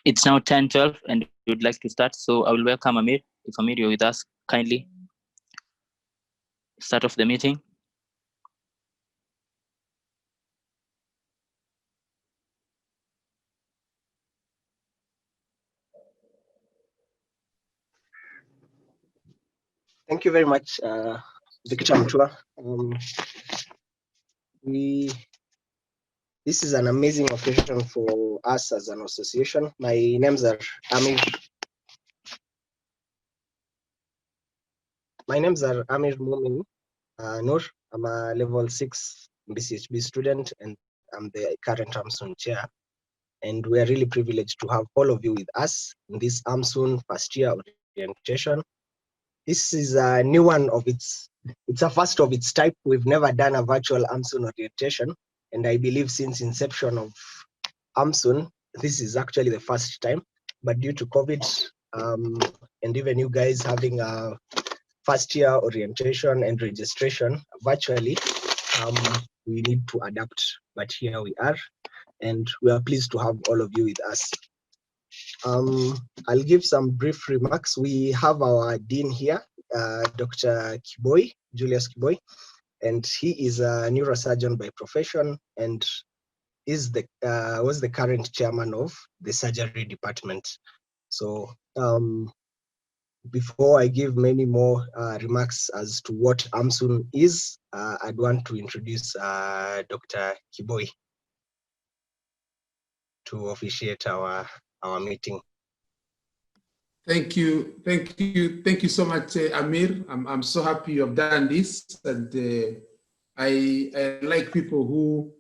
It's now 10:12 and we would like to start. So I will welcome Amir. If Amir, you're with us, kindly start off the meeting. Thank you very much, Victor Mtua. This is an amazing occasion for us as an association. My names are Amir. My names are Amir Mumin Noor. I'm a level 6 BCHB student and I'm the current Amsun chair. And we are really privileged to have all of you with us in this Amsun first year orientation. This is a new one of it's a first of its type. We've never done a virtual Amsun orientation. And I believe since inception of Amsun, this is actually the first time. But due to COVID and even you guys having a first year orientation and registration virtually, we need to adapt. But here we are. And we are pleased to have all of you with us. I'll give some brief remarks. We have our dean here, Dr. Kiboy, Julius Kiboy, and he is a neurosurgeon by profession and is was the current chairman of the surgery department. So before I give many more remarks as to what Amsun is, I'd want to introduce Dr. Kiboy to officiate our meeting. Thank you so much, Amir. I'm so happy you have done this, and I like people who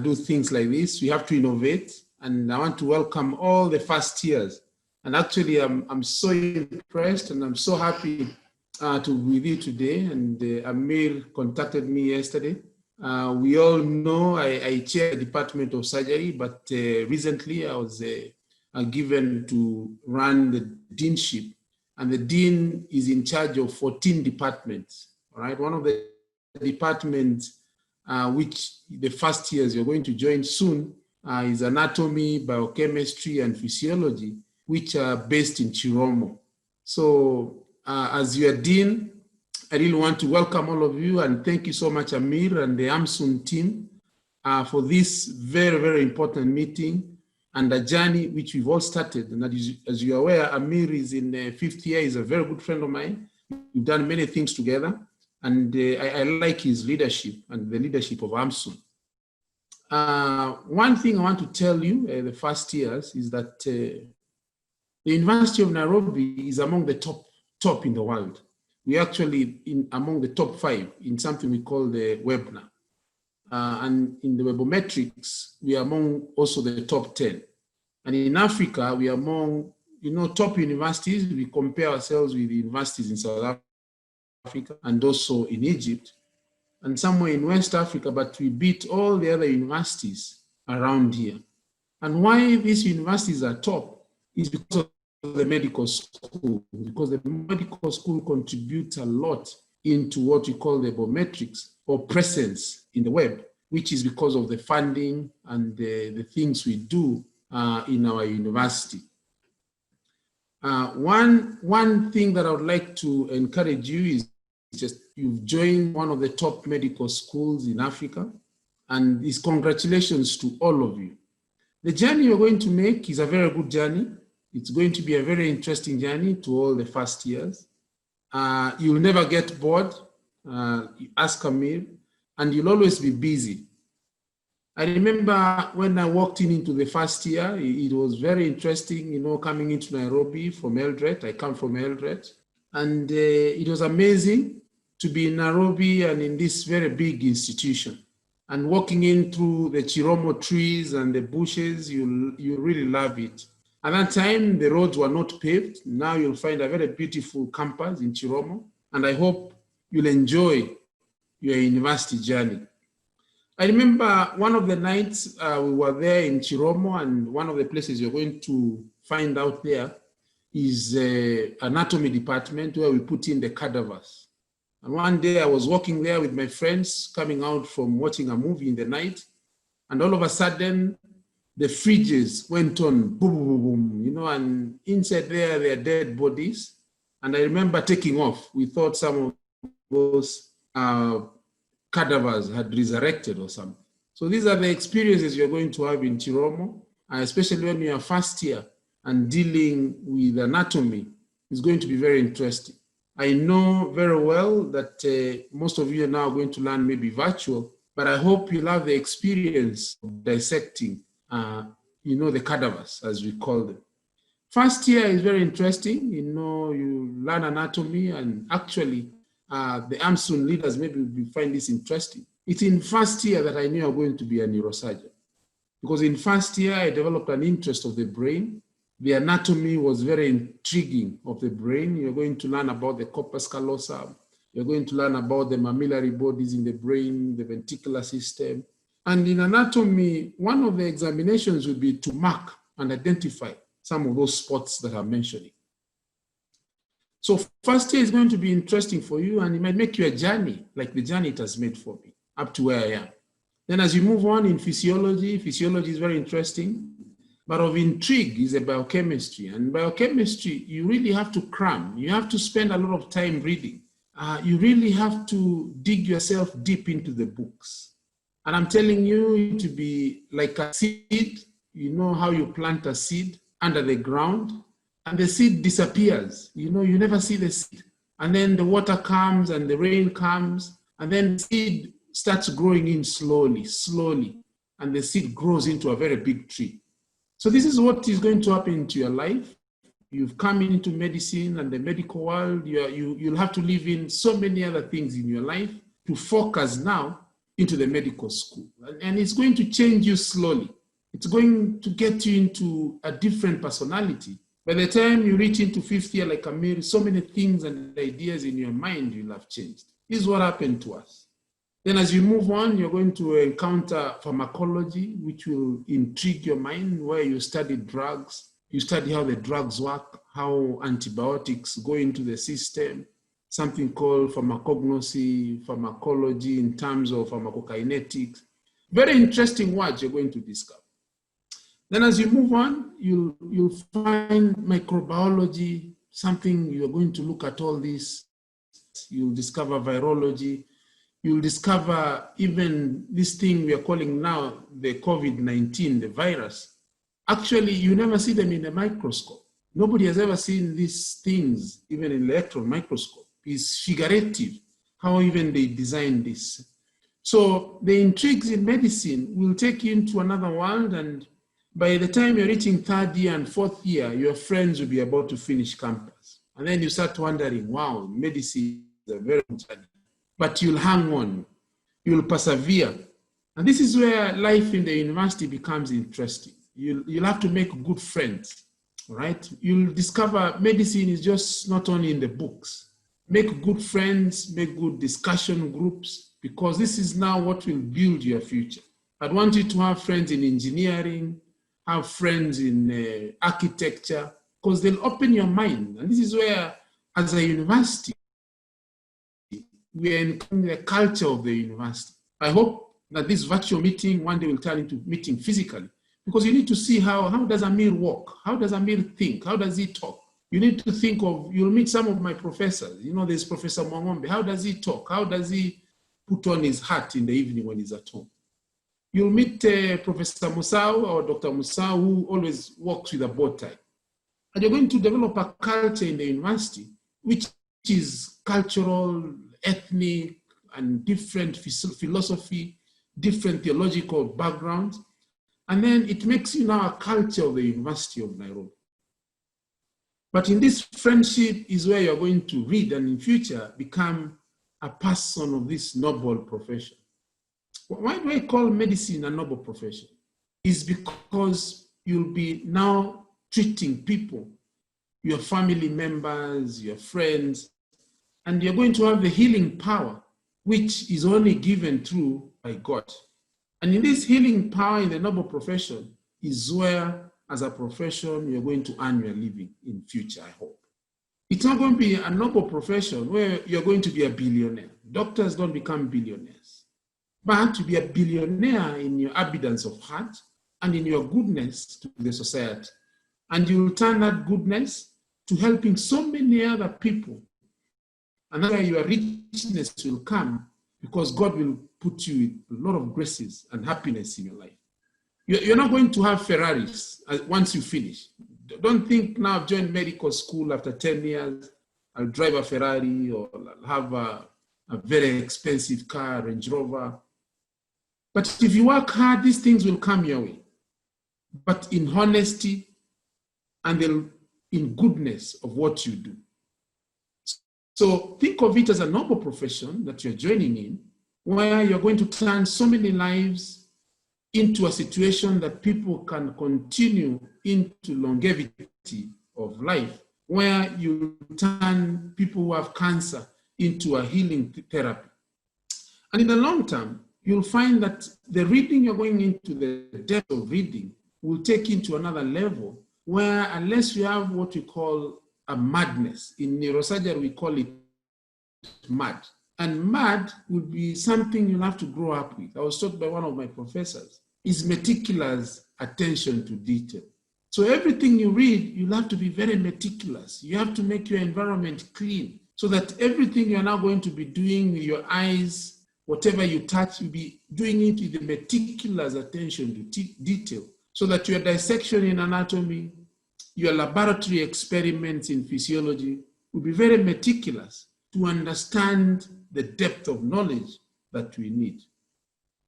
do things like this. We have to innovate, and I want to welcome all the first years. And actually, I'm so impressed, and I'm so happy to be with you today. And Amir contacted me yesterday. We all know I chair the Department of Surgery, but recently I was given to run the deanship, and the dean is in charge of 14 departments. All right, one of the departments which the first years you're going to join soon is anatomy, biochemistry, and physiology, which are based in Chiromo. So as your dean, I really want to welcome all of you and thank you so much, Amir and the Amsun team for this very, very important meeting and a journey which we've all started. And as you're aware, Amir is in the 5th year, he's a very good friend of mine. We've done many things together, and I like his leadership and the leadership of Amsun. One thing I want to tell you, the first years, is that the University of Nairobi is among the top in the world. We're actually among the top 5 in something we call the WEBNA. And in the Webometrics, we are among also the top 10. And in Africa, we are among, top universities. We compare ourselves with the universities in South Africa and also in Egypt and somewhere in West Africa, but we beat all the other universities around here. And why these universities are top is because of the medical school, because the medical school contributes a lot into what we call the Webometrics or presence in the web, which is because of the funding and the things we do in our university. One thing that I would like to encourage you is just you've joined one of the top medical schools in Africa, and it's congratulations to all of you. The journey you're going to make is a very good journey. It's going to be a very interesting journey to all the first years. You'll never get bored, ask Amir, and you'll always be busy. I remember when I walked into the first year, it was very interesting, coming into Nairobi from Eldoret. I come from Eldoret. And it was amazing to be in Nairobi and in this very big institution. And walking in through the Chiromo trees and the bushes, you really love it. At that time, the roads were not paved. Now you'll find a very beautiful campus in Chiromo. And I hope you'll enjoy your university journey. I remember one of the nights we were there in Chiromo, and one of the places you're going to find out there is anatomy department where we put in the cadavers. And one day I was walking there with my friends coming out from watching a movie in the night, and all of a sudden the fridges went on, boom, boom, boom, boom, you know, and inside there are dead bodies. And I remember taking off. We thought some of those cadavers had resurrected or something. So these are the experiences you're going to have in Chiromo, especially when you are first year and dealing with anatomy. It's going to be very interesting. I know very well that most of you are now going to learn maybe virtual, but I hope you'll have the experience of dissecting, you know, the cadavers, as we call them. First year is very interesting. You know, you learn anatomy, and actually, the Amsun leaders maybe will find this interesting. It's in first year that I knew I was going to be a neurosurgeon, because in first year, I developed an interest of the brain. The anatomy was very intriguing of the brain. You're going to learn about the corpus callosum. You're going to learn about the mammillary bodies in the brain, the ventricular system. And in anatomy, one of the examinations would be to mark and identify some of those spots that I'm mentioning. So first year is going to be interesting for you, and it might make you a journey, like the journey it has made for me, up to where I am. Then as you move on in physiology, physiology is very interesting. But of intrigue is a biochemistry. And biochemistry, you really have to cram. You have to spend a lot of time reading. You really have to dig yourself deep into the books. And I'm telling you, to be like a seed. You know how you plant a seed under the ground, and the seed disappears. You know, you never see the seed. And then the water comes and the rain comes, and then the seed starts growing in slowly, and the seed grows into a very big tree. So this is what is going to happen to your life. You've come into medicine and the medical world. You'll have to live in so many other things in your life to focus now into the medical school. And it's going to change you slowly. It's going to get you into a different personality. By the time you reach into fifth year like Amir, so many things and ideas in your mind will have changed. This is what happened to us. Then as you move on, you're going to encounter pharmacology, which will intrigue your mind, where you study drugs. You study how the drugs work, how antibiotics go into the system, something called pharmacognosy, pharmacology in terms of pharmacokinetics. Very interesting words you're going to discover. Then as you move on, you'll find microbiology, something you're going to look at all this. You'll discover virology. You'll discover even this thing we are calling now the COVID-19, the virus. Actually, you never see them in a microscope. Nobody has ever seen these things, even in electron microscope. It's figurative, how even they designed this. So the intrigues in medicine will take you into another world, and by the time you're reaching third year and fourth year, your friends will be about to finish campus. And then you start wondering, wow, medicine is a very long journey. But you'll hang on, you'll persevere. And this is where life in the university becomes interesting. You'll have to make good friends, all right? You'll discover medicine is just not only in the books. Make good friends, make good discussion groups, because this is now what will build your future. I'd want you to have friends in engineering, have friends in architecture, because they'll open your mind. And this is where, as a university, we are in the culture of the university. I hope that this virtual meeting one day will turn into meeting physically, because you need to see how does Amir walk? How does Amir think? How does he talk? You need to think of, you'll meet some of my professors. You know, there's Professor Mwangombe. How does he talk? How does he put on his hat in the evening when he's at home? You'll meet Professor Musau or Dr. Musau, who always walks with a bow tie. And you're going to develop a culture in the university, which is cultural, ethnic, and different philosophy, different theological backgrounds. And then it makes you now a culture of the University of Nairobi. But in this friendship is where you're going to read and in future become a person of this noble profession. Why do I call medicine a noble profession? It's because you'll be now treating people, your family members, your friends, and you're going to have the healing power, which is only given through by God. And in this healing power in the noble profession is where, as a profession, you're going to earn your living in future, I hope. It's not going to be a noble profession where you're going to be a billionaire. Doctors don't become billionaires. But to be a billionaire in your abundance of heart, and in your goodness to the society. And you will turn that goodness to helping so many other people. And that's where your richness will come, because God will put you with a lot of graces and happiness in your life. You're not going to have Ferraris once you finish. Don't think now I've joined medical school after 10 years, I'll drive a Ferrari or I'll have a very expensive car, Range Rover. But if you work hard, these things will come your way. But in honesty and in goodness of what you do. So think of it as a noble profession that you're joining in, where you're going to turn so many lives into a situation that people can continue into longevity of life, where you turn people who have cancer into a healing therapy. And in the long term, you'll find that the reading you're going into, the depth of reading, will take you to another level, where unless you have what we call a madness, in neurosurgery we call it mad. And mad would be something you'll have to grow up with. I was taught by one of my professors, is meticulous attention to detail. So everything you read, you'll have to be very meticulous. You have to make your environment clean, so that everything you're now going to be doing with your eyes, whatever you touch, you'll be doing it with a meticulous attention to detail, so that your dissection in anatomy, your laboratory experiments in physiology will be very meticulous to understand the depth of knowledge that we need.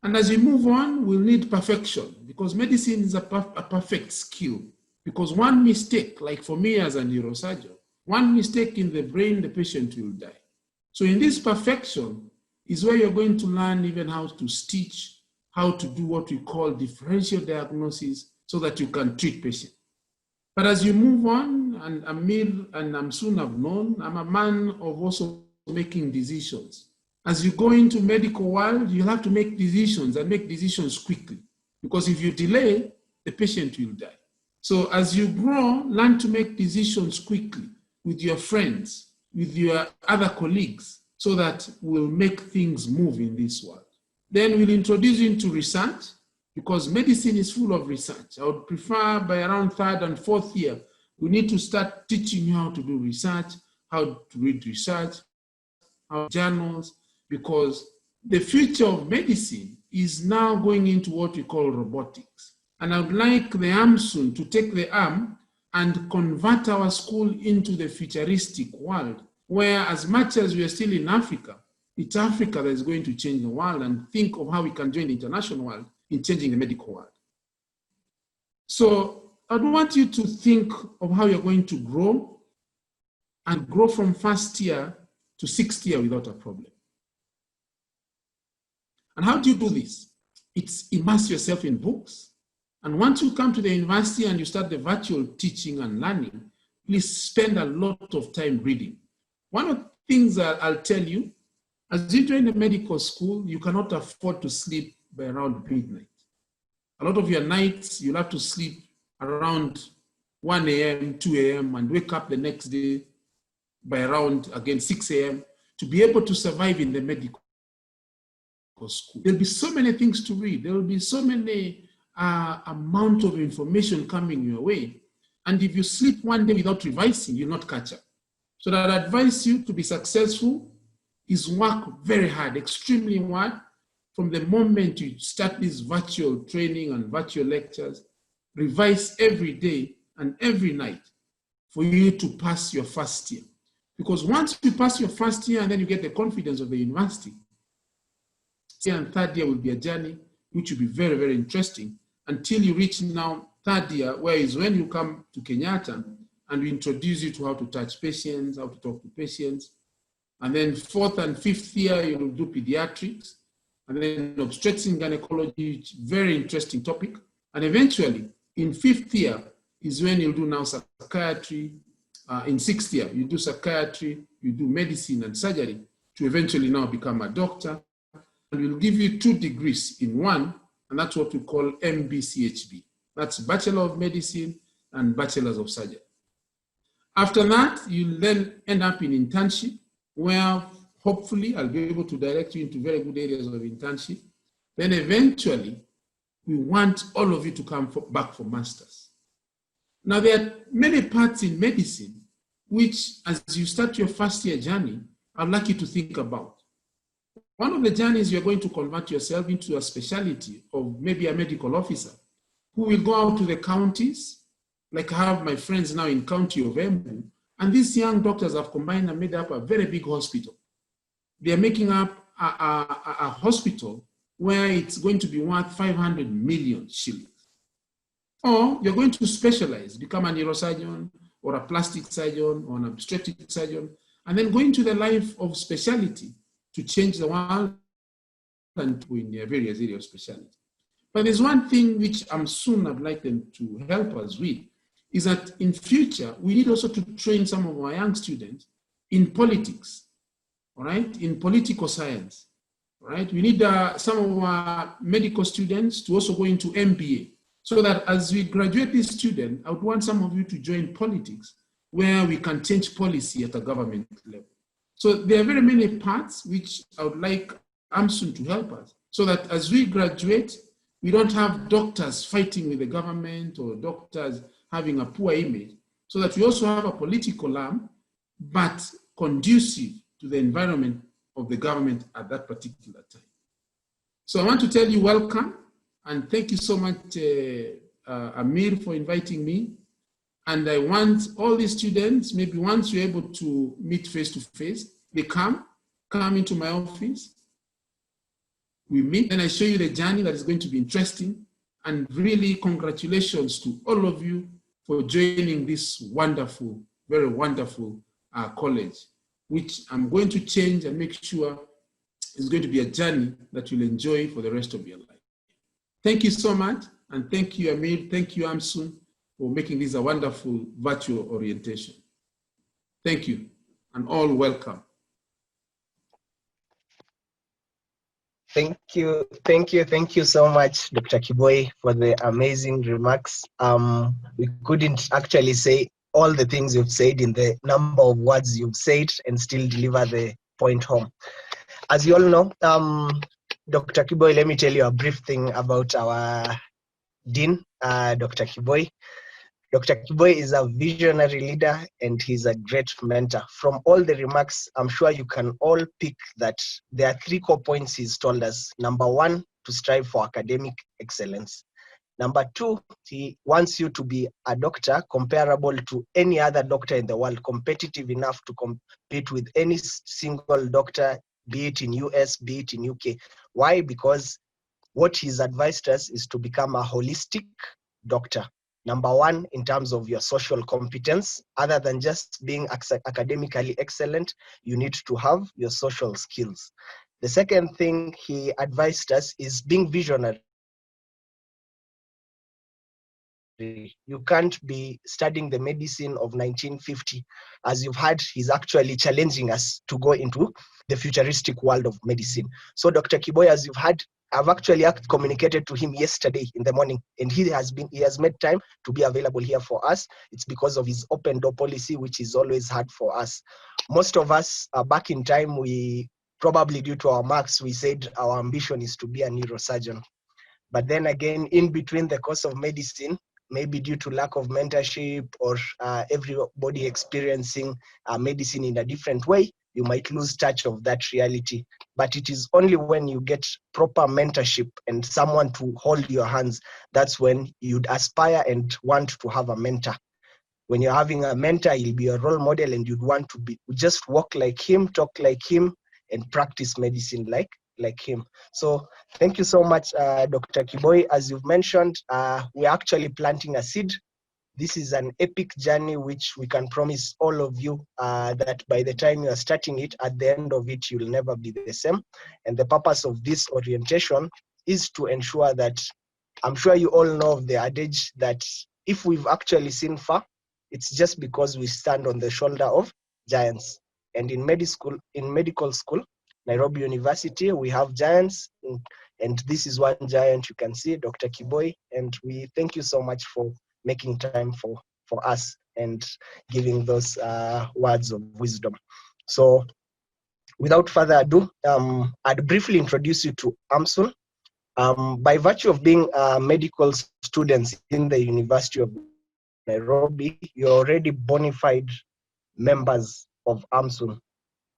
And as we move on, we'll need perfection, because medicine is a perfect skill. Because one mistake, like for me as a neurosurgeon, one mistake in the brain, the patient will die. So in this perfection is where you're going to learn even how to stitch, how to do what we call differential diagnosis, so that you can treat patients. But as you move on, and Amir and Amsun have known, I'm a man of also making decisions. As you go into medical world, you'll have to make decisions, and make decisions quickly. Because if you delay, the patient will die. So as you grow, learn to make decisions quickly with your friends, with your other colleagues, so that we'll make things move in this world. Then we'll introduce you into research, because medicine is full of research. I would prefer by around 3rd and 4th year, we need to start teaching you how to do research, how to read research, how journals, because the future of medicine is now going into what we call robotics. And I would like the Amsun to take the arm and convert our school into the futuristic world, where as much as we are still in Africa, it's Africa that is going to change the world, and think of how we can join the international world in changing the medical world. So I want you to think of how you're going to grow, and grow from 1st year to 6th year without a problem. And how do you do this? It's immerse yourself in books. And once you come to the university and you start the virtual teaching and learning, please spend a lot of time reading. One of the things that I'll tell you, as you join the medical school, you cannot afford to sleep by around midnight. A lot of your nights, you'll have to sleep around 1 a.m., 2 a.m., and wake up the next day by around, again, 6 a.m. to be able to survive in the medical school. There'll be so many things to read. There will be so many amount of information coming your way. And if you sleep one day without revising, you'll not catch up. So that I advise you to be successful is work very hard, extremely hard. From the moment you start this virtual training and virtual lectures, revise every day and every night for you to pass your 1st year. Because once you pass your 1st year and then you get the confidence of the university, 2nd and 3rd year will be a journey which will be very, very interesting until you reach now 3rd year, where is when you come to Kenyatta and we introduce you to how to touch patients, how to talk to patients. And then 4th and 5th year, you will do pediatrics. And then obstetrics and gynecology, very interesting topic. And eventually, in 5th year is when you'll do now psychiatry. In 6th year, you do psychiatry, you do medicine and surgery to eventually now become a doctor. And we'll give you 2 degrees in one, and that's what we call MBCHB. That's Bachelor of Medicine and Bachelors of Surgery. After that, you'll then end up in internship, where hopefully I'll be able to direct you into very good areas of internship. Then eventually, we want all of you to come back for masters. Now, there are many parts in medicine which, as you start your first year journey, I'd like you to think about. One of the journeys, you're going to convert yourself into a specialty of maybe a medical officer who will go out to the counties, like I have my friends now in county of Embu, and these young doctors have combined and made up a very big hospital. They are making up a hospital where it's going to be worth 500 million shillings. Or you're going to specialize, become a neurosurgeon or a plastic surgeon or an obstetric surgeon, and then go into the life of specialty to change the world and to in various areas of specialty. But there's one thing which Amsun would like them to help us with, is that in future, we need also to train some of our young students in politics, all right, in political science, all right? We need some of our medical students to also go into MBA, so that as we graduate this student, I would want some of you to join politics where we can change policy at a government level. So there are very many parts which I would like Amsun to help us, so that as we graduate, we don't have doctors fighting with the government or doctors having a poor image, so that we also have a political arm, but conducive to the environment of the government at that particular time. So I want to tell you welcome, and thank you so much, Amir, for inviting me. And I want all the students, maybe once you're able to meet face to face, they come into my office, we meet, and I show you the journey that is going to be interesting. And really, congratulations to all of you for joining this wonderful, very wonderful college, which I'm going to change and make sure is going to be a journey that you'll enjoy for the rest of your life. Thank you so much, and thank you, Amir, thank you, Amsun, for making this a wonderful virtual orientation. Thank you, and all welcome. Thank you so much, Dr. Kiboy, for the amazing remarks. We couldn't actually say all the things you've said in the number of words you've said and still deliver the point home. As you all know, Dr. Kiboy, let me tell you a brief thing about our Dean, Dr. Kiboy. Dr. Kiboy is a visionary leader and he's a great mentor. From all the remarks, I'm sure you can all pick that there are 3 core points he's told us. Number 1, to strive for academic excellence. Number 2, he wants you to be a doctor comparable to any other doctor in the world, competitive enough to compete with any single doctor, be it in US, be it in UK. Why? Because what he's advised us is to become a holistic doctor. Number 1, in terms of your social competence, other than just being academically excellent, you need to have your social skills. The second thing he advised us is being visionary. You can't be studying the medicine of 1950. As you've heard, he's actually challenging us to go into the futuristic world of medicine. So Dr. Kiboy, as you've heard, I've actually communicated to him yesterday in the morning, and he has made time to be available here for us. It's because of his open door policy, which is always hard for us. Most of us back in time, we probably, due to our marks, we said our ambition is to be a neurosurgeon. But then again, in between the course of medicine, maybe due to lack of mentorship or everybody experiencing medicine in a different way, you might lose touch of that reality. But it is only when you get proper mentorship and someone to hold your hands, that's when you'd aspire and want to have a mentor. When you're having a mentor, he'll be a role model and you'd want to just walk like him, talk like him, and practice medicine like him. So thank you so much, Dr. Kiboy. As you've mentioned, we're actually planting a seed. This is an epic journey which we can promise all of you that by the time you are starting it, at the end of it, you'll never be the same. And the purpose of this orientation is to ensure that, I'm sure you all know of the adage that if we've actually seen far, it's just because we stand on the shoulder of giants. And in medical school, Nairobi University, we have giants, and this is one giant you can see, Dr. Kiboy, and we thank you so much for making time for us and giving those words of wisdom. So without further ado, I'd briefly introduce you to Amsun. By virtue of being medical students in the University of Nairobi, you're already bona fide members of Amsun.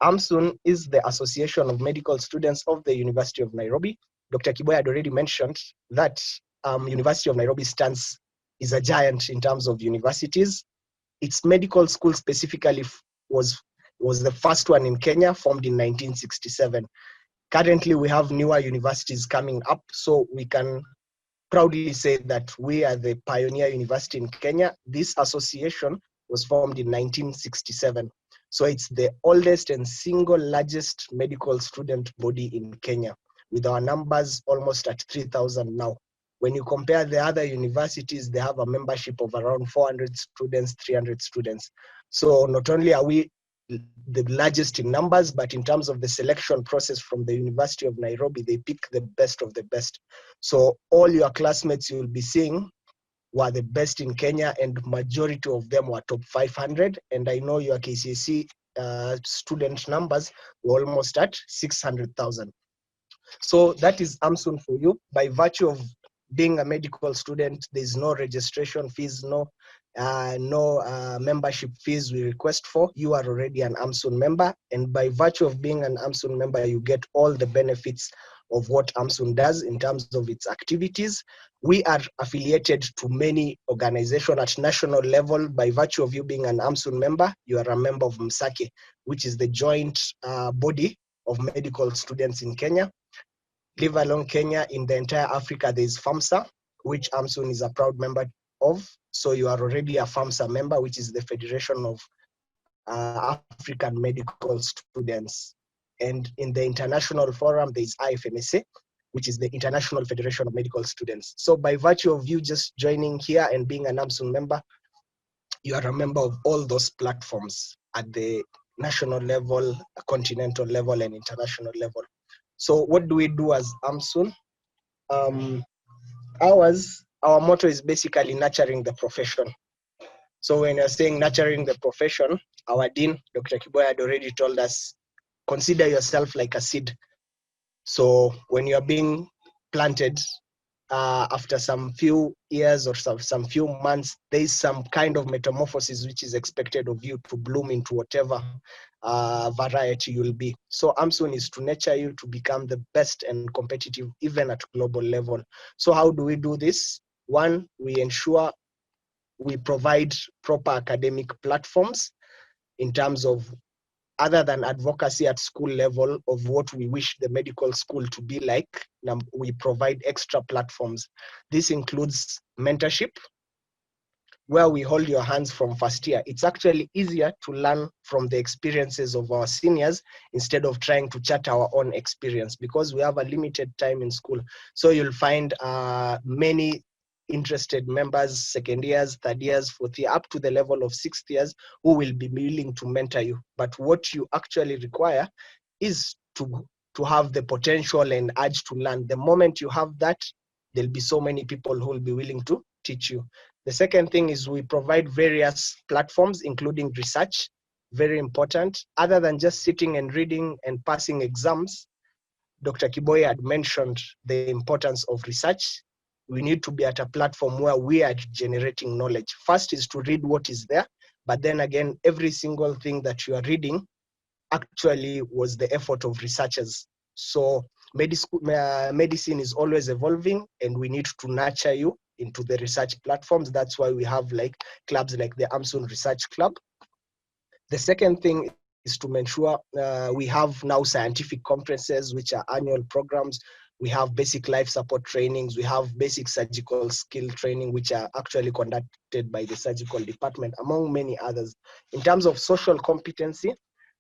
Amsun is the Association of Medical Students of the University of Nairobi. Dr. Kiboy had already mentioned that University of Nairobi is a giant in terms of universities. Its medical school specifically was the first one in Kenya, formed in 1967. Currently, we have newer universities coming up, so we can proudly say that we are the pioneer university in Kenya. This association was formed in 1967. So it's the oldest and single largest medical student body in Kenya, with our numbers almost at 3,000 now. When you compare the other universities, they have a membership of around 400 students, 300 students. So not only are we the largest in numbers, but in terms of the selection process from the University of Nairobi, they pick the best of the best. So all your classmates you'll be seeing were the best in Kenya, and majority of them were top 500. And I know your KCSE student numbers were almost at 600,000. So that is Amsun for you. By virtue of being a medical student, there's no registration fees, no membership fees we request for. You are already an Amsun member, and by virtue of being an Amsun member, you get all the benefits of what Amsun does in terms of its activities. We are affiliated to many organizations at national level. By virtue of you being an Amsun member, you are a member of MSAKE, which is the joint body of medical students in Kenya. Leave alone Kenya, in the entire Africa, there is FAMSA, which Amsun is a proud member of. So you are already a FAMSA member, which is the Federation of African Medical Students. And in the international forum, there is IFMSA, which is the International Federation of Medical Students. So by virtue of you just joining here and being an Amsun member, you are a member of all those platforms at the national level, continental level, and international level. So what do we do as Amsun? Our motto is basically nurturing the profession. So when you're saying nurturing the profession, our dean, Dr. Kiboy, had already told us, consider yourself like a seed. So when you're being planted, after some few years or some few months, there is some kind of metamorphosis which is expected of you to bloom into whatever variety you'll be. So Amsun is to nurture you to become the best and competitive even at global level. So how do we do this? One, we ensure we provide proper academic platforms in terms of, other than advocacy at school level of what we wish the medical school to be like, we provide extra platforms. This includes mentorship, where we hold your hands from first year. It's actually easier to learn from the experiences of our seniors instead of trying to chart our own experience, because we have a limited time in school. So you'll find many interested members, second years, third years, fourth year, up to the level of sixth years, who will be willing to mentor you. But what you actually require is to have the potential and urge to learn. The moment you have that, there'll be so many people who will be willing to teach you. The second thing is we provide various platforms, including research, very important. Other than just sitting and reading and passing exams, Dr. Kiboy had mentioned the importance of research. We need to be at a platform where we are generating knowledge. First is to read what is there, but then again, every single thing that you are reading actually was the effort of researchers. So medicine is always evolving, and we need to nurture you into the research platforms. That's why we have like clubs like the Amsun Research Club. The second thing is to ensure we have now scientific conferences, which are annual programs. We have basic life support trainings. We have basic surgical skill training, which are actually conducted by the surgical department, among many others. In terms of social competency,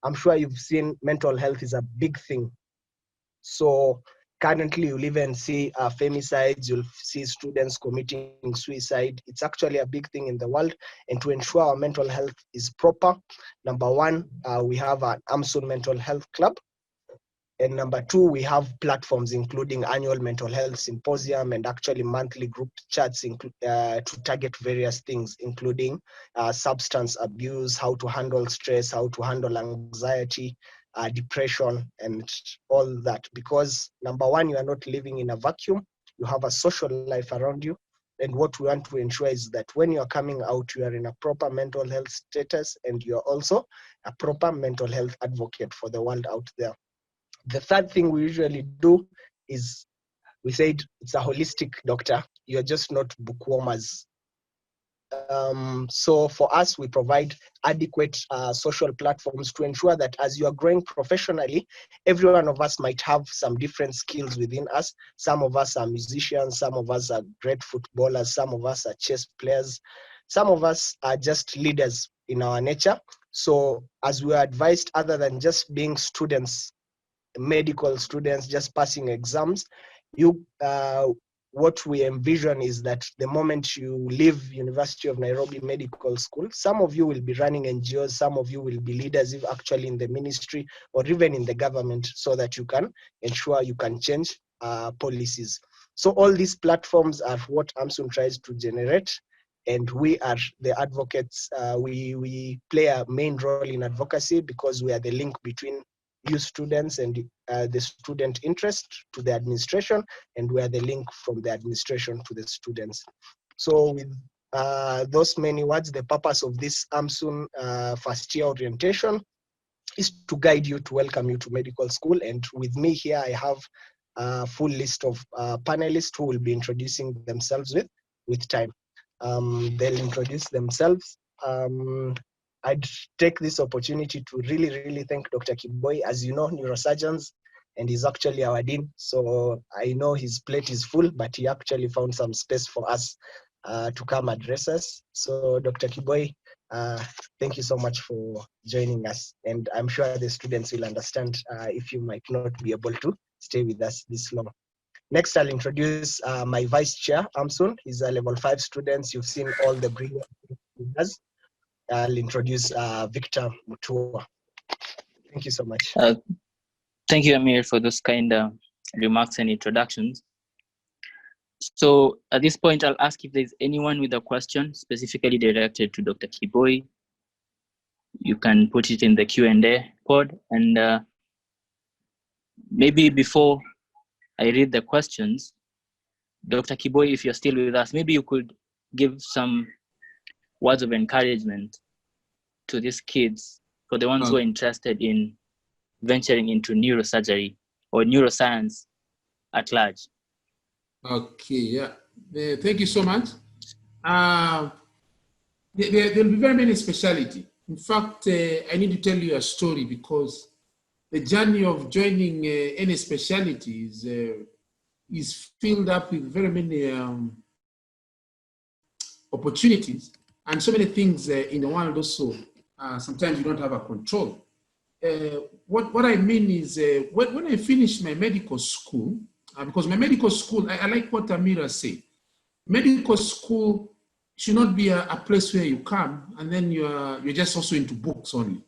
I'm sure you've seen mental health is a big thing. So currently you'll even see femicides, you'll see students committing suicide. It's actually a big thing in the world. And to ensure our mental health is proper, number one, we have an Amsun Mental Health Club. And number two, we have platforms including annual mental health symposium and actually monthly group chats to target various things, including substance abuse, how to handle stress, how to handle anxiety, depression, and all that. Because number one, you are not living in a vacuum. you have a social life around you. And what we want to ensure is that when you're coming out, you are in a proper mental health status, and you're also a proper mental health advocate for the world out there. The third thing we usually do is, we said it's a holistic doctor. You're just not bookwormers. So for us, we provide adequate social platforms to ensure that as you are growing professionally, every one of us might have some different skills within us. Some of us are musicians, some of us are great footballers, some of us are chess players, some of us are just leaders in our nature. So as we are advised, other than just being students, medical students, just passing exams, what we envision is that the moment you leave University of Nairobi Medical School, some of you will be running NGOs, some of you will be leaders, if actually in the ministry or even in the government, so that you can ensure you can change policies. So all these platforms are what Amsun tries to generate, and we are the advocates. We play a main role in advocacy because we are the link between you students and the student interest to the administration, and we are the link from the administration to the students. So with those many words, the purpose of this Amsun first year orientation is to guide you, to welcome you to medical school. And with me here, I have a full list of panelists who will be introducing themselves with time. They'll introduce themselves. I'd take this opportunity to really thank Dr. Kiboy. As you know, neurosurgeons, and he's actually our dean. So I know his plate is full, but he actually found some space for us to come address us. So Dr. Kiboy, thank you so much for joining us. And I'm sure the students will understand if you might not be able to stay with us this long. Next, I'll introduce my vice chair, Amsun. He's a level 5 student. You've seen all the brilliant things he does. I'll introduce Victor Mutua. Thank you so much. Thank you, Amir, for those kind of remarks and introductions. So at this point, I'll ask if there's anyone with a question specifically directed to Dr. Kiboy. You can put it in the Q&A pod, and maybe before I read the questions, Dr. Kiboy, if you're still with us, maybe you could give some words of encouragement to these kids, for the ones who are interested in venturing into neurosurgery or neuroscience at large. Okay, yeah. Thank you so much. There will be very many specialties. In fact, I need to tell you a story, because the journey of joining any specialty is filled up with very many opportunities and so many things in the world also. Sometimes you don't have a control. What I mean is when I finished my medical school, because my medical school, I like what Amira said. Medical school should not be a place where you come and then you're just also into books only.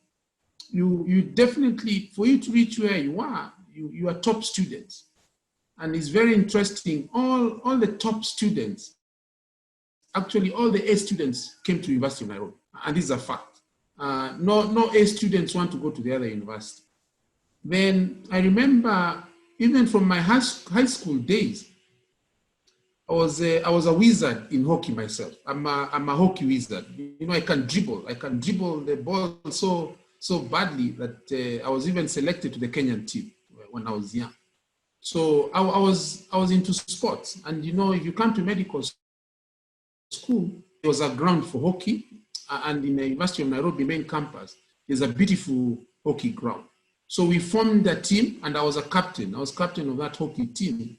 You definitely, for you to reach where you are top students. And it's very interesting, all the top students, actually all the A students came to University of Nairobi, and this is a fact. No A students want to go to the other university. Then I remember, even from my high school days, I was a wizard in hockey myself. I'm a hockey wizard. You know, I can dribble the ball so badly that I was even selected to the Kenyan team when I was young. So I was into sports, and you know, if you come to medical school, there was a ground for hockey, and in the University of Nairobi main campus, there's a beautiful hockey ground. So we formed a team, and I was captain of that hockey team,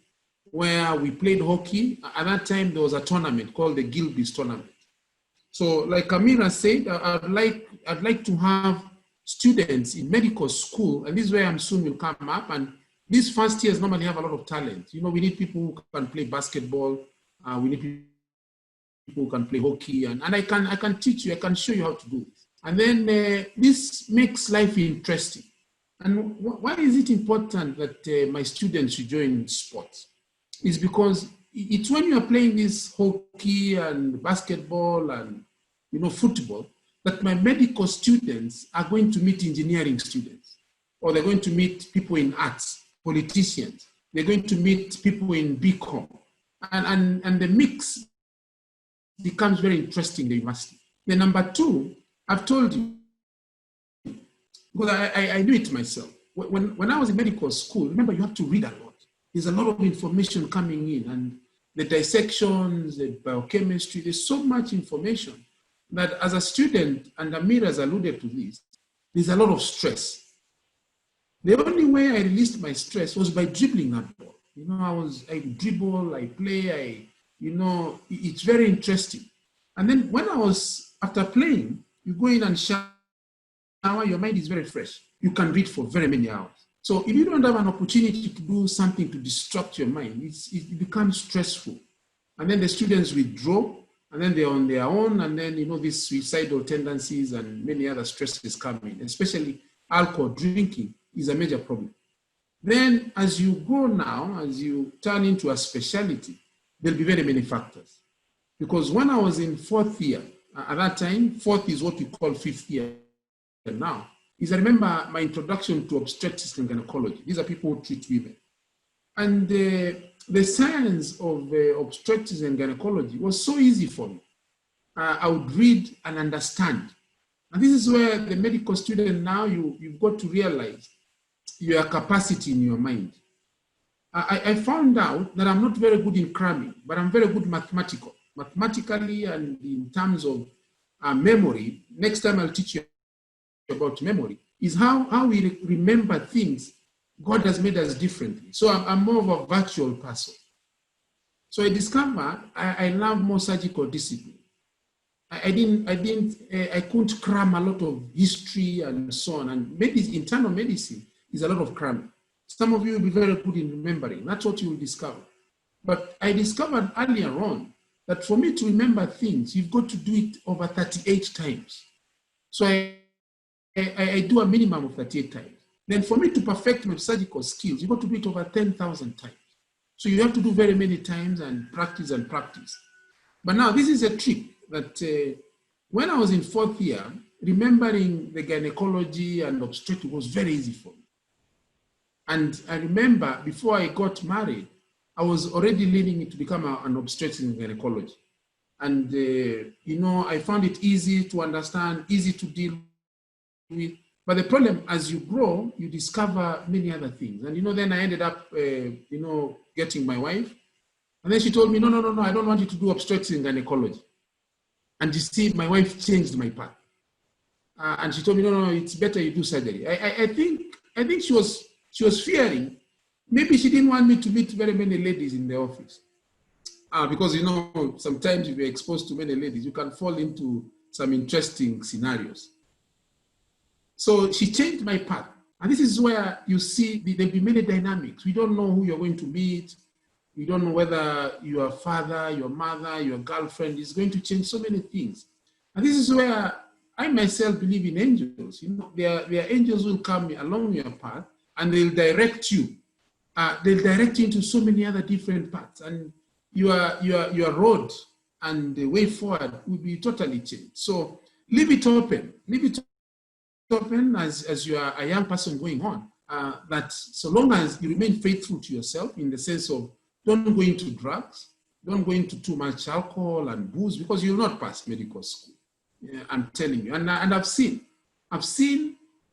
where we played hockey. At that time, there was a tournament called the Gilbis tournament. So like Amira said, I'd like to have students in medical school, and this is where Amsun will come up. And these first years normally have a lot of talent. You know, we need people who can play basketball. We need people who can play hockey, and I can teach you, I can show you how to do it. And then this makes life interesting. And why is it important that my students should join sports? It's because it's when you are playing this hockey and basketball and, you know, football, that my medical students are going to meet engineering students, or they're going to meet people in arts, politicians. They're going to meet people in BCom. and the mix becomes very interesting in the university. Then number two, I've told you, because I knew it myself. When I was in medical school, remember, you have to read a lot. There's a lot of information coming in, and the dissections, the biochemistry, there's so much information that as a student, and Amir has alluded to this, there's a lot of stress. The only way I released my stress was by dribbling that ball. You know, I dribble, I play, it's very interesting. And then when after playing, you go in and shower, your mind is very fresh. You can read for very many hours. So if you don't have an opportunity to do something to distract your mind, it becomes stressful. And then the students withdraw, and then they're on their own, and then, these suicidal tendencies and many other stresses come in, especially alcohol drinking is a major problem. Then as you go now, as you turn into a specialty, there'll be very many factors. Because when I was in fourth year, at that time, fourth is what we call fifth year now, I remember my introduction to obstetrics and gynecology. These are people who treat women. And the science of obstetrics and gynecology was so easy for me. I would read and understand. And this is where the medical student now, you've got to realize your capacity in your mind. I found out that I'm not very good in cramming, but I'm very good mathematically, and in terms of memory. Next time I'll teach you about memory, is how we remember things. God has made us differently. So I'm more of a virtual person. So I discovered I love more surgical discipline. I couldn't cram a lot of history and so on. And internal medicine is a lot of cramming. Some of you will be very good in remembering. That's what you will discover. But I discovered earlier on that for me to remember things, you've got to do it over 38 times. So I do a minimum of 38 times. Then for me to perfect my surgical skills, you've got to do it over 10,000 times. So you have to do very many times and practice and practice. But now this is a trick that when I was in fourth year, remembering the gynecology and obstetrics was very easy for me. And I remember before I got married, I was already leading to become an obstetrician in gynecology. And, I found it easy to understand, easy to deal with. But the problem, as you grow, you discover many other things. And, then I ended up, getting my wife. And then she told me, no, I don't want you to do obstetrics in gynecology. And you see, my wife changed my path. And she told me, no, it's better you do surgery. I think she was fearing. Maybe she didn't want me to meet very many ladies in the office. Because, sometimes if you're exposed to many ladies, you can fall into some interesting scenarios. So she changed my path. And this is where you see there'll be many dynamics. We don't know who you're going to meet. We don't know whether your father, your mother, your girlfriend is going to change so many things. And this is where I myself believe in angels. There are angels who will come along your path and they'll direct you. They'll direct you into so many other different paths. And your road and the way forward will be totally changed. So leave it open. Leave it open as you are a young person going on. That so long as you remain faithful to yourself in the sense of don't go into drugs, don't go into too much alcohol and booze, because you'll not pass medical school. Yeah, I'm telling you. And I've seen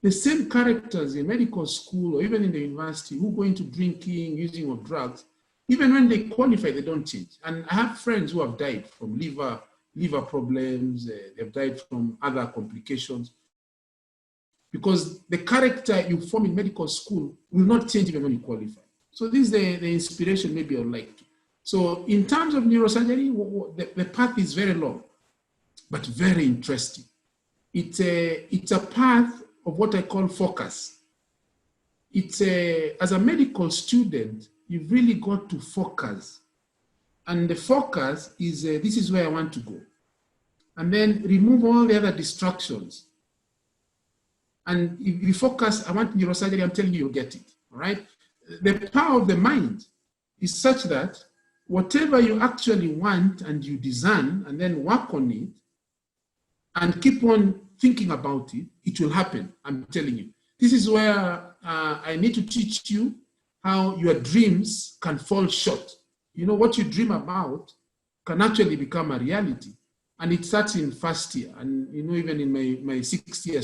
the same characters in medical school or even in the university who go into drinking, using of drugs. Even when they qualify, they don't change. And I have friends who have died from liver problems, they've died from other complications, because the character you form in medical school will not change even when you qualify. So this is the inspiration maybe I'd like to. So in terms of neurosurgery, the path is very long, but very interesting. It's a path of what I call focus. As a medical student, you've really got to focus. And the focus is, this is where I want to go. And then remove all the other distractions. And if you focus, I want neurosurgery, I'm telling you, you'll get it, all right? The power of the mind is such that whatever you actually want and you design and then work on it and keep on thinking about it, it will happen, I'm telling you. This is where I need to teach you how your dreams can fall short you know, what you dream about can actually become a reality. And it starts in first year. And, you know, even in my 6th year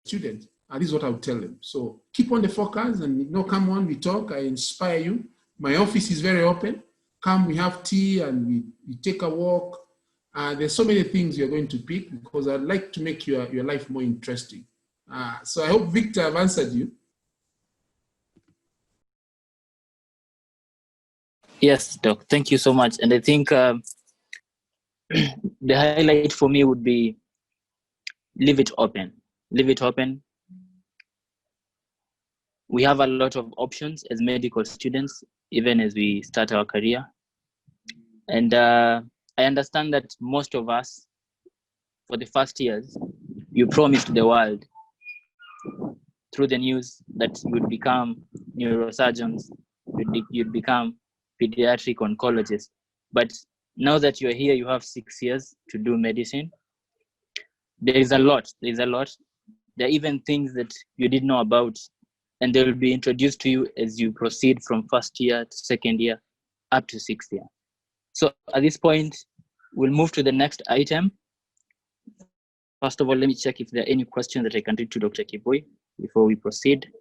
students, this is what I would tell them. So keep on the focus and, you know, come on, we talk, I inspire you. My office is very open. Come, we have tea and we take a walk. There's so many things you're going to pick because I'd like to make your life more interesting. So I hope, Victor, I've answered you. Yes, Doc. Thank you so much. And I think the highlight for me would be leave it open. Leave it open. We have a lot of options as medical students, even as we start our career. And I understand that most of us, for the first years, you promised the world through the news that you would become neurosurgeons, you'd become pediatric oncologists. But now that you're here, you have 6 years to do medicine. There is a lot. There are even things that you didn't know about, and they will be introduced to you as you proceed from first year to second year up to 6th year. So at this point, we'll move to the next item. First of all, let me check if there are any questions that I can read to Dr. Kiboy before we proceed.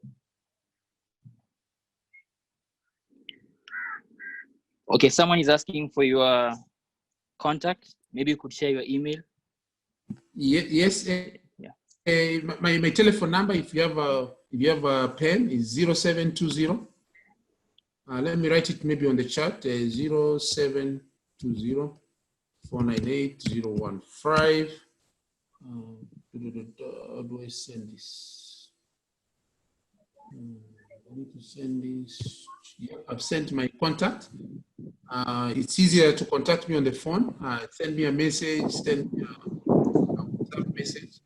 Okay, someone is asking for your contact. Maybe you could share your email. Yes. My telephone number, if you have a pen, is 0720. Let me write it maybe on the chat. 0720 498 015. How do I send this? I need to send this. Yeah, I've sent my contact. It's easier to contact me on the phone. Send me a message, send me a WhatsApp message.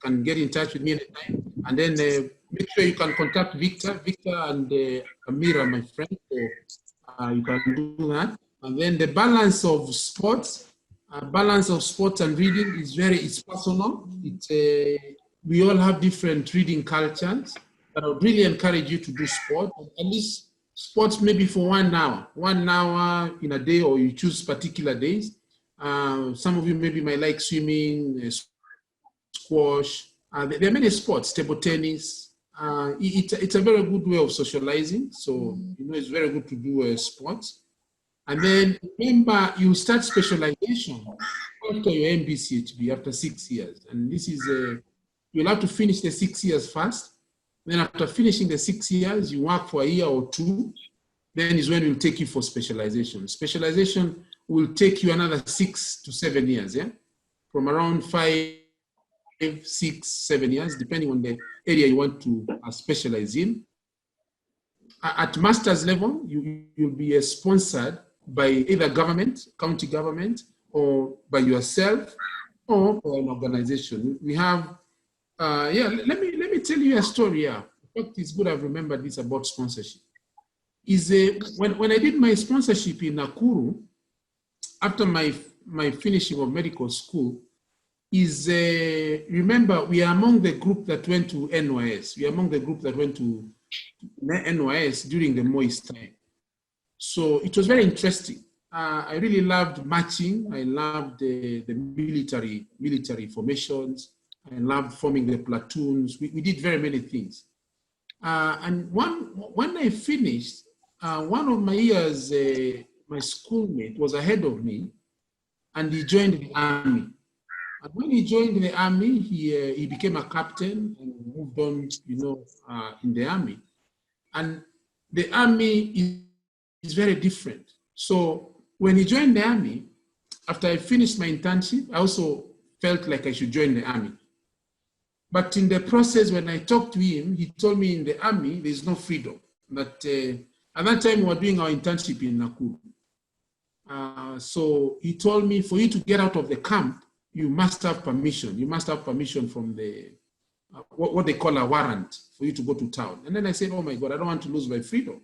Can get in touch with me anytime. And then make sure you can contact Victor and Amira, my friend. So you can do that. And then the balance of sports and reading is it's personal. We all have different reading cultures, but I would really encourage you to do sport, at least sports maybe for 1 hour in a day, or you choose particular days. Some of you maybe might like swimming, squash. There are many sports, table tennis. It's a very good way of socializing. So, you know, it's very good to do sports. And then remember, you start specialization after your MBCHB after 6 years. And this is, you'll have to finish the 6 years first. Then after finishing the 6 years, you work for a year or 2. Then is when we'll take you for specialization. Specialization will take you another 6 to 7 years, yeah? From around 5, 6, 7 years, depending on the area you want to specialize in. At master's level, you'll be sponsored by either government, county government, or by yourself, or by an organization. We have, let me tell you a story here. In fact, it's good I've remembered this about sponsorship. When I did my sponsorship in Nakuru, after my finishing of medical school, remember, we are among the group that went to NYS. We are among the group that went to NYS during the Moist time. So it was very interesting. I really loved marching. I loved the military formations. I loved forming the platoons. We did very many things. And when I finished, one of my years, my schoolmate was ahead of me, and he joined the army. And when he joined the army, he became a captain and moved on, you know, in the army. And the army is very different. So when he joined the army, after I finished my internship, I also felt like I should join the army. But in the process, when I talked to him, he told me in the army, there's no freedom. But at that time, we were doing our internship in Nakuru. So he told me, for you to get out of the camp, you must have permission. You must have permission from the, what they call a warrant for you to go to town. And then I said, oh my God, I don't want to lose my freedom.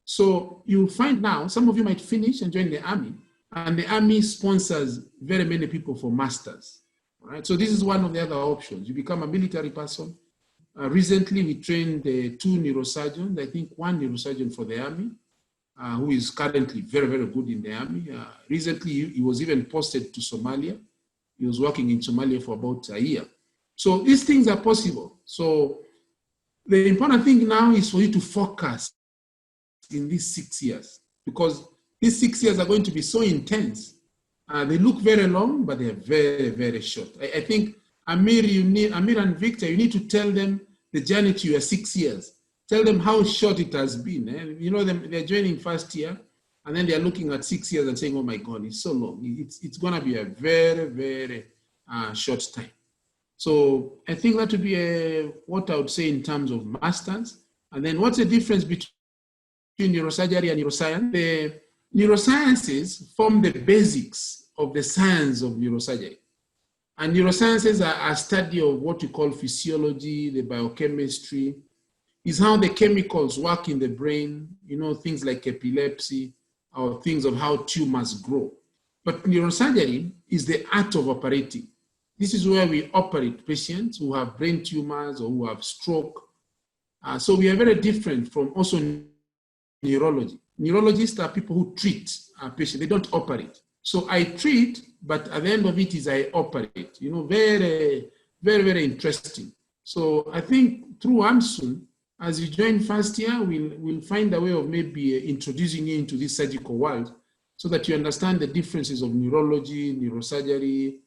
So you'll find now, some of you might finish and join the army, and the army sponsors very many people for masters. Right? So this is one of the other options. You become a military person, Recently, we trained 2 neurosurgeons, I think 1 neurosurgeon for the Army, who is currently very, very good in the Army. Recently, he was even posted to Somalia. He was working in Somalia for about a year. So these things are possible. So the important thing now is for you to focus in these 6 years, because these 6 years are going to be so intense. They look very long, but they are very, very short. I think Amir and Victor, you need to tell them the journey to your 6 years. Tell them how short it has been. You know, they're joining first year, and then they're looking at 6 years and saying, oh my God, it's so long. It's going to be a very, very short time. So I think that would be what I would say in terms of masters. And then what's the difference between neurosurgery and neuroscience? The neurosciences form the basics of the science of neurosurgery. And neurosciences are a study of what we call physiology, the biochemistry, is how the chemicals work in the brain, you know, things like epilepsy or things of how tumors grow. But neurosurgery is the art of operating. This is where we operate patients who have brain tumors or who have stroke. So we are very different from also neurology. Neurologists are people who treat patients, they don't operate. So I treat, but at the end of it is I operate, you know, very, very, very interesting. So I think through Amsun, as you join first year, we'll find a way of maybe introducing you into this surgical world so that you understand the differences of neurology, neurosurgery,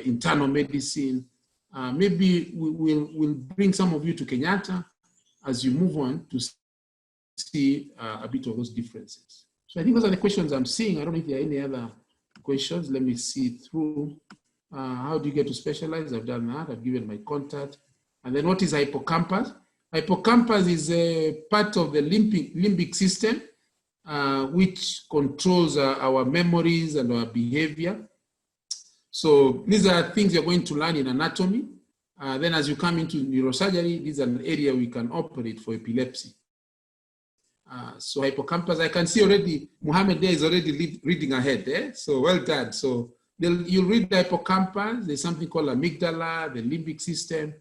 internal medicine. Maybe we'll bring some of you to Kenyatta as you move on to see a bit of those differences. So I think those are the questions I'm seeing. I don't know if there are any other questions. Let me see through. How do you get to specialize? I've done that. I've given my contact. And then what is hippocampus? Hippocampus is a part of the limbic system, which controls our memories and our behavior. So these are things you're going to learn in anatomy. Then as you come into neurosurgery, this is an area we can operate for epilepsy. So hippocampus, I can see already, Muhammad there is already reading ahead. Eh? So well done. So you'll read the hippocampus. There's something called amygdala, the limbic system.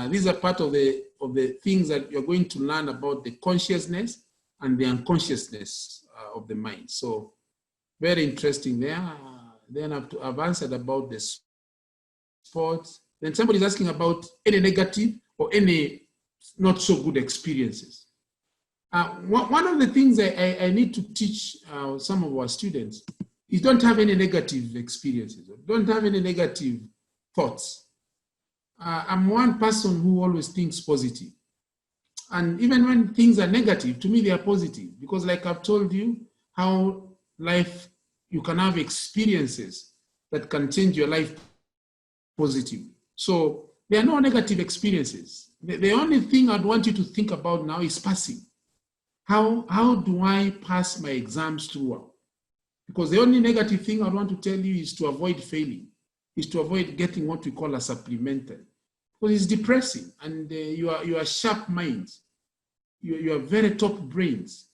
These are part of the things that you're going to learn about the consciousness and the unconsciousness of the mind. So very interesting there. Then I've answered about the sports. Then somebody's asking about any negative or any not so good experiences. One of the things I need to teach some of our students is don't have any negative experiences, don't have any negative thoughts. I'm one person who always thinks positive. And even when things are negative, to me they are positive, because like I've told you, how life, you can have experiences that can change your life positively. So there are no negative experiences. The only thing I'd want you to think about now is passing. How do I pass my exams through well? Because the only negative thing I want to tell you is to avoid failing, is to avoid getting what we call a supplemental. Because it's depressing, and you are sharp minds. You are very top brains.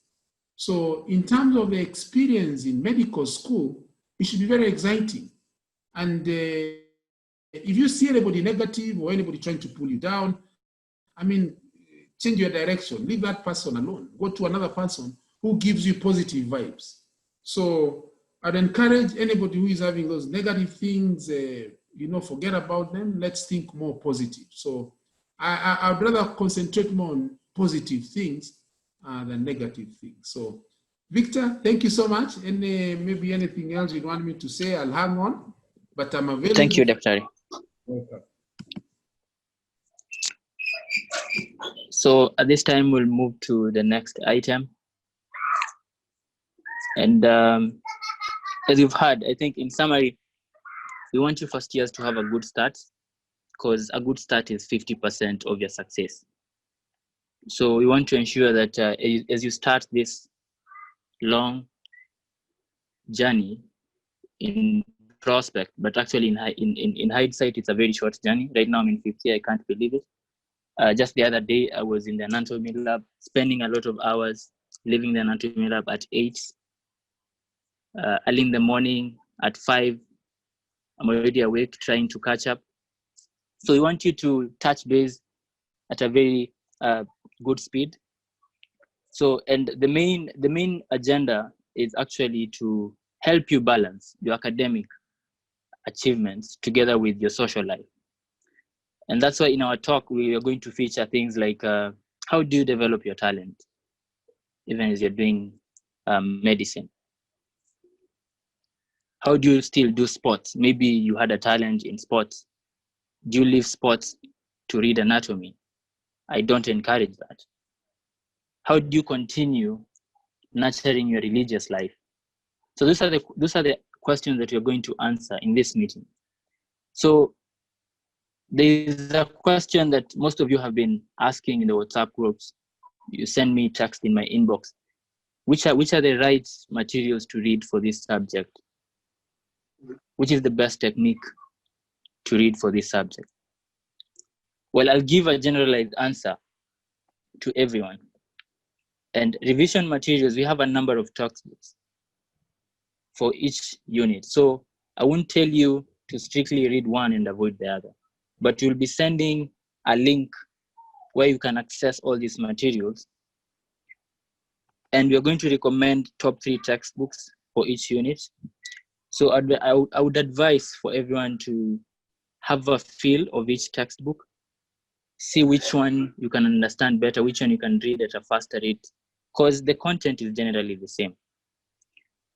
So in terms of the experience in medical school, it should be very exciting. And if you see anybody negative or anybody trying to pull you down, I mean, change your direction, leave that person alone, go to another person who gives you positive vibes. So I'd encourage anybody who is having those negative things, forget about them. Let's think more positive. So I'd rather concentrate more on positive things than negative things. So Victor, thank you so much. And maybe anything else you want me to say, I'll hang on, but I'm available. Thank you, Dr. Welcome. So at this time, we'll move to the next item. And as you've heard, I think in summary, we want you first years to have a good start, because a good start is 50% of your success. So we want to ensure that as you start this long journey in prospect, but actually in hindsight, it's a very short journey. Right now I'm in 50, I can't believe it. Just the other day, I was in the anatomy lab, spending a lot of hours, leaving the anatomy lab at 8. Early in the morning at 5, I'm already awake, trying to catch up. So we want you to touch base at a very good speed. So, and the main agenda is actually to help you balance your academic achievements together with your social life. And that's why in our talk, we are going to feature things like how do you develop your talent, even as you're doing medicine? How do you still do sports? Maybe you had a talent in sports. Do you leave sports to read anatomy? I don't encourage that. How do you continue nurturing your religious life? So those are the questions that you're going to answer in this meeting. So there is a question that most of you have been asking in the WhatsApp groups. You send me text in my inbox. Which are the right materials to read for this subject? Which is the best technique to read for this subject? Well, I'll give a generalized answer to everyone. And revision materials, we have a number of textbooks for each unit. So I won't tell you to strictly read one and avoid the other, but you'll be sending a link where you can access all these materials. And we're going to recommend top 3 textbooks for each unit. So I would advise for everyone to have a feel of each textbook, see which one you can understand better, which one you can read at a faster rate, because the content is generally the same.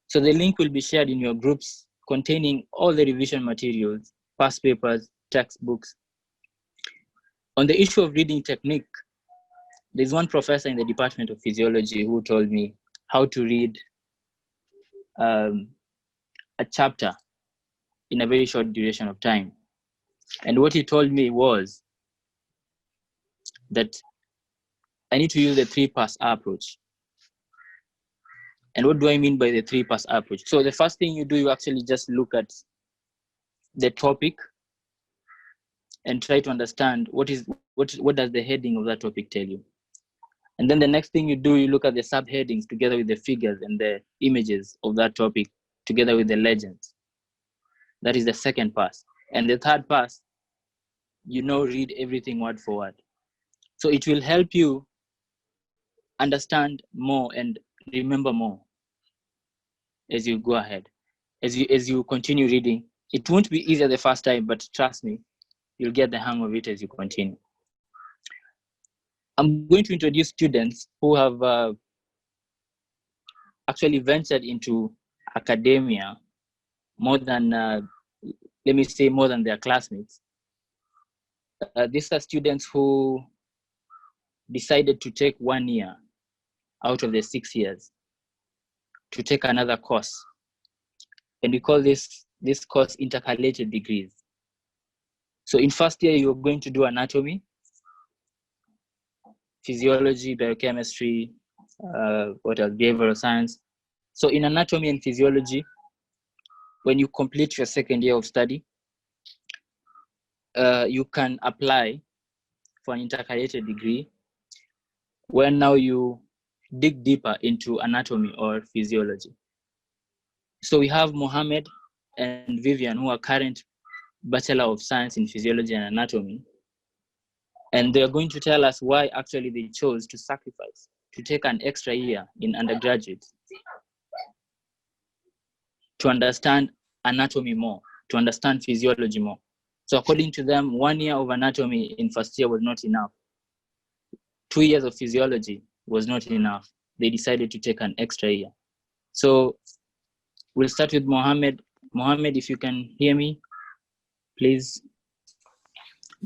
So the link will be shared in your groups containing all the revision materials, past papers, textbooks. On the issue of reading technique, there's one professor in the Department of Physiology who told me how to read a chapter in a very short duration of time. And what he told me was that I need to use the 3-pass approach. And what do I mean by the 3-pass approach? So the first thing you do, you actually just look at the topic and try to understand what does the heading of that topic tell you. And then the next thing you do, you look at the subheadings together with the figures and the images of that topic together with the legends. That is the second pass. And the third pass, read everything word for word. So it will help you understand more and remember more as you go ahead. As you continue reading, it won't be easier the first time, but trust me, you'll get the hang of it as you continue. I'm going to introduce students who have actually ventured into academia more than their classmates. These are students who decided to take 1 year out of the 6 years to take another course. And we call this course intercalated degrees. So in first year, you're going to do anatomy, physiology, biochemistry, behavioral science. So in anatomy and physiology, when you complete your second year of study, you can apply for an intercalated degree where now you dig deeper into anatomy or physiology. So we have Mohammed and Vivian, who are current Bachelor of Science in Physiology and Anatomy. And they're going to tell us why actually they chose to sacrifice, to take an extra year in undergraduate, to understand anatomy more, to understand physiology more. So according to them, 1 year of anatomy in first year was not enough. 2 years of physiology was not enough. They decided to take an extra year. So we'll start with Mohammed. Mohammed, if you can hear me, please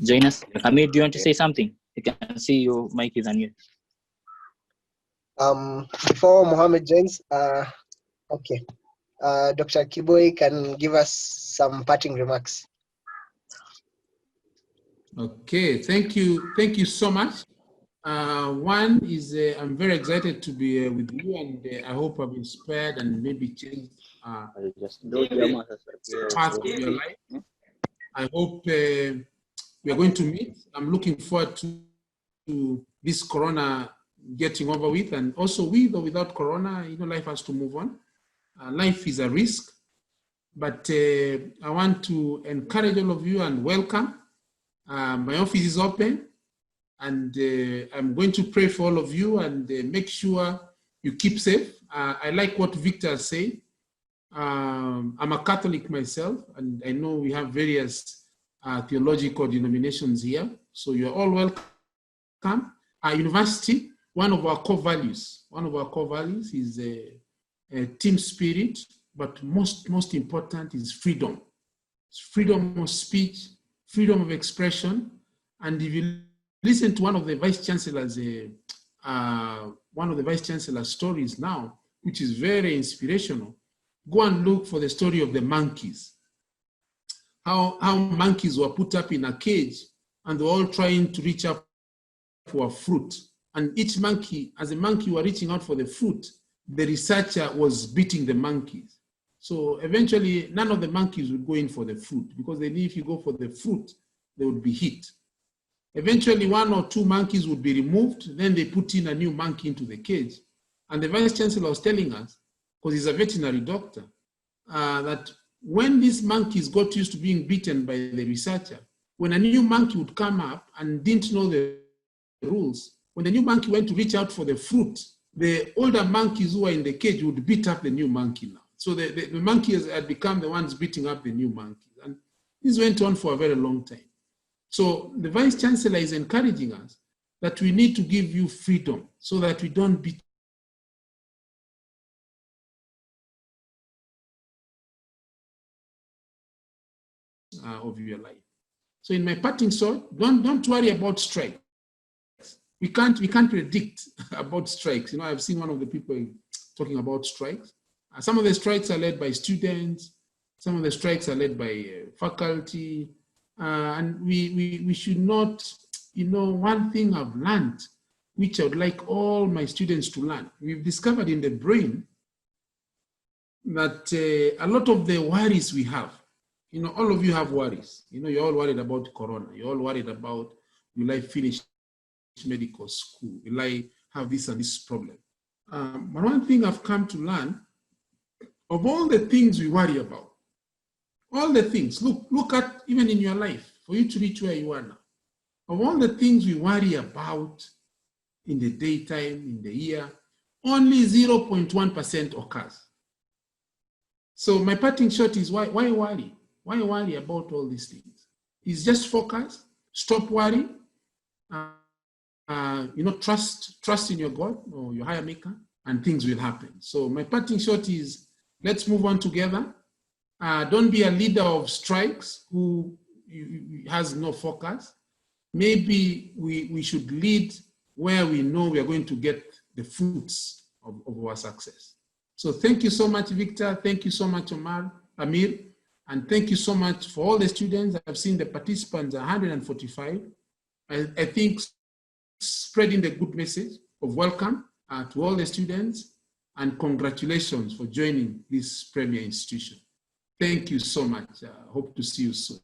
join us. Amir, do you want to say something? You can see your mic is unmuted. Before Mohammed joins, okay. Dr. Kiboy can give us some parting remarks. Okay, thank you so much. One is I'm very excited to be with you, and I hope I've inspired and maybe changed path of your life. I hope we are going to meet. I'm looking forward to this corona getting over with, and also with or without corona, life has to move on. Life is a risk, but I want to encourage all of you and welcome. My office is open, and I'm going to pray for all of you and make sure you keep safe. I like what Victor said. I'm a Catholic myself, and I know we have various theological denominations here, so you're all welcome. Our university, one of our core values is a team spirit, but most important is freedom. It's freedom of speech, freedom of expression. And if you listen to one of the vice chancellor's stories now, which is very inspirational, go and look for the story of the monkeys. How monkeys were put up in a cage and they're all trying to reach up for a fruit. And each monkey, as a monkey were reaching out for the fruit, the researcher was beating the monkeys. So eventually, none of the monkeys would go in for the fruit because they knew if you go for the fruit, they would be hit. Eventually, 1 or 2 monkeys would be removed. Then they put in a new monkey into the cage. And the vice chancellor was telling us, because he's a veterinary doctor, that when these monkeys got used to being beaten by the researcher, when a new monkey would come up and didn't know the rules, when the new monkey went to reach out for the fruit, the older monkeys who were in the cage would beat up the new monkey now. So the monkeys had become the ones beating up the new monkeys. And this went on for a very long time. So the vice chancellor is encouraging us that we need to give you freedom so that we don't beat of your life. So in my parting shot, don't worry about strikes. We can't predict about strikes. You know, I've seen one of the people talking about strikes. Some of the strikes are led by students. Some of the strikes are led by faculty. And we should not, you know, one thing I've learned, which I would like all my students to learn. We've discovered in the brain that a lot of the worries we have, you know, all of you have worries. You know, you're all worried about Corona. You're all worried about, will I finish medical school? Will I have this and this problem? But one thing I've come to learn, of all the things we worry about, all the things, look at even in your life, for you to reach where you are now. Of all the things we worry about in the daytime, in the year, only 0.1% occurs. So my parting shot is why worry? Why worry about all these things? It's just focus, stop worrying, you know, trust in your God or your higher maker, and things will happen. So my parting shot is, let's move on together. Don't be a leader of strikes who has no focus. Maybe we should lead where we know we are going to get the fruits of our success. So thank you so much, Victor. Thank you so much, Amir. And thank you so much for all the students. I've seen the participants, 145. I think spreading the good message of welcome to all the students, and congratulations for joining this premier institution. Thank you so much. Hope to see you soon.